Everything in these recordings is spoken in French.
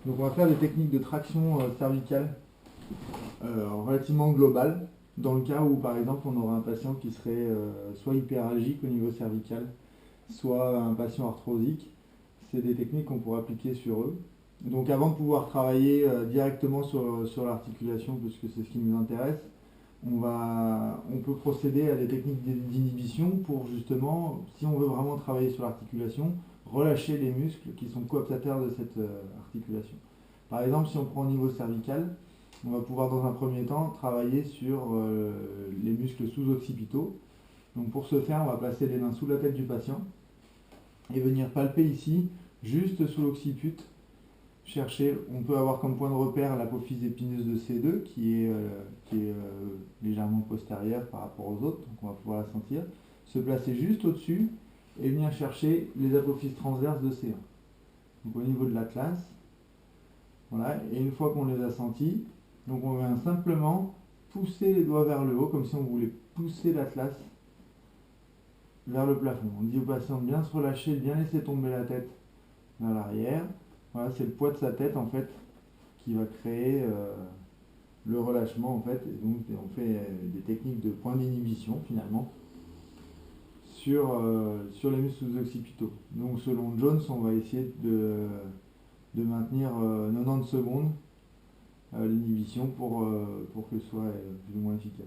Donc on va faire des techniques de traction cervicale relativement globales, dans le cas où par exemple on aura un patient qui serait soit hyperalgique au niveau cervical, soit un patient arthrosique. C'est des techniques qu'on pourra appliquer sur eux. Donc avant de pouvoir travailler directement sur l'articulation, puisque c'est ce qui nous intéresse, on peut procéder à des techniques d'inhibition pour justement, si on veut vraiment travailler sur l'articulation, relâcher les muscles qui sont cooptateurs de cette articulation. Par exemple, si on prend au niveau cervical, on va pouvoir dans un premier temps travailler sur les muscles sous-occipitaux. Donc pour ce faire, on va placer les mains sous la tête du patient et venir palper ici, juste sous l'occiput. Chercher, on peut avoir comme point de repère l'apophyse épineuse de C2 qui est légèrement postérieure par rapport aux autres, donc on va pouvoir la sentir. Se placer juste au-dessus et venir chercher les apophyses transverses de C1. Donc au niveau de l'atlas, voilà, et une fois qu'on les a sentis, donc on vient simplement pousser les doigts vers le haut, comme si on voulait pousser l'atlas vers le plafond. On dit au patient de bien se relâcher, de bien laisser tomber la tête vers l'arrière. Voilà, c'est le poids de sa tête en fait qui va créer le relâchement en fait. Et donc on fait des techniques de point d'inhibition finalement sur les muscles sous-occipitaux. Donc selon Jones, on va essayer de maintenir 90 secondes l'inhibition pour que ce soit plus ou moins efficace.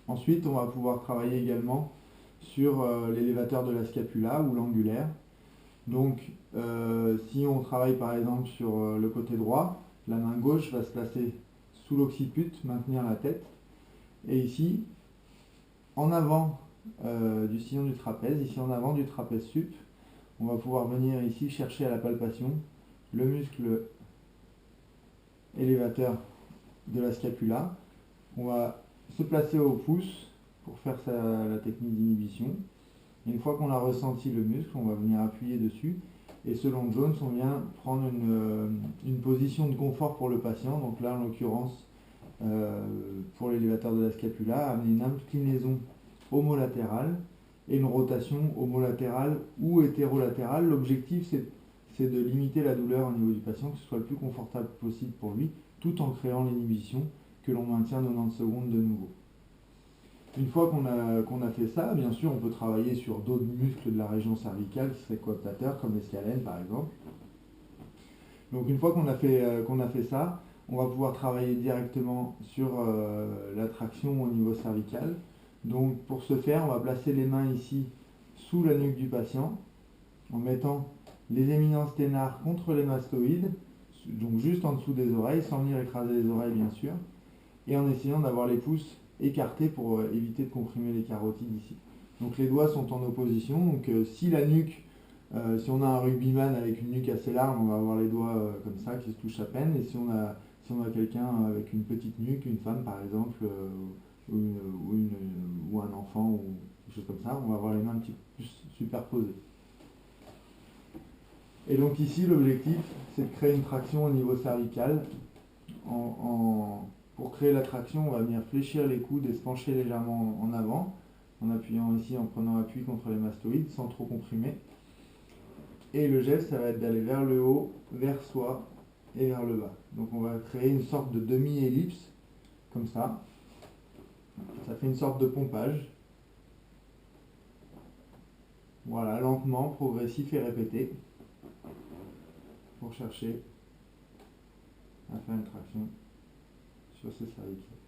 Ensuite, on va pouvoir travailler également sur l'élévateur de la scapula ou l'angulaire. Donc, si on travaille par exemple sur le côté droit, la main gauche va se placer sous l'occiput, maintenir la tête. Et ici, en avant du sillon du trapèze, ici en avant du trapèze sup, on va pouvoir venir ici chercher à la palpation le muscle élévateur de la scapula. On va se placer au pouce pour faire la technique d'inhibition. Une fois qu'on a ressenti le muscle, on va venir appuyer dessus. Et selon Jones, on vient prendre une position de confort pour le patient. Donc là, en l'occurrence, pour l'élévateur de la scapula, amener une inclinaison homolatérale et une rotation homolatérale ou hétérolatérale. L'objectif, c'est de limiter la douleur au niveau du patient, que ce soit le plus confortable possible pour lui, tout en créant l'inhibition que l'on maintient 90 secondes de nouveau. Une fois qu'on a fait ça, bien sûr, on peut travailler sur d'autres muscles de la région cervicale qui seraient cooptateurs, comme les scalènes par exemple. Donc une fois qu'on a fait ça, on va pouvoir travailler directement sur la traction au niveau cervical. Donc pour ce faire, on va placer les mains ici sous la nuque du patient, en mettant les éminences thénars contre les mastoïdes, donc juste en dessous des oreilles, sans venir écraser les oreilles bien sûr, et en essayant d'avoir les pouces écartés pour éviter de comprimer les carotides ici. Donc les doigts sont en opposition, donc si la nuque, si on a un rugbyman avec une nuque assez large, on va avoir les doigts comme ça qui se touchent à peine, et si on a quelqu'un avec une petite nuque, une femme par exemple, ou un enfant, ou quelque chose comme ça, on va avoir les mains un petit peu plus superposées. Et donc ici, l'objectif, c'est de créer une traction au niveau cervical. Pour créer la traction, on va venir fléchir les coudes et se pencher légèrement en avant, en appuyant ici, en prenant appui contre les mastoïdes, sans trop comprimer. Et le geste, ça va être d'aller vers le haut, vers soi et vers le bas. Donc on va créer une sorte de demi-ellipse, comme ça. Ça fait une sorte de pompage. Voilà, lentement, progressif et répété, pour chercher à faire une traction sur ces cervicales.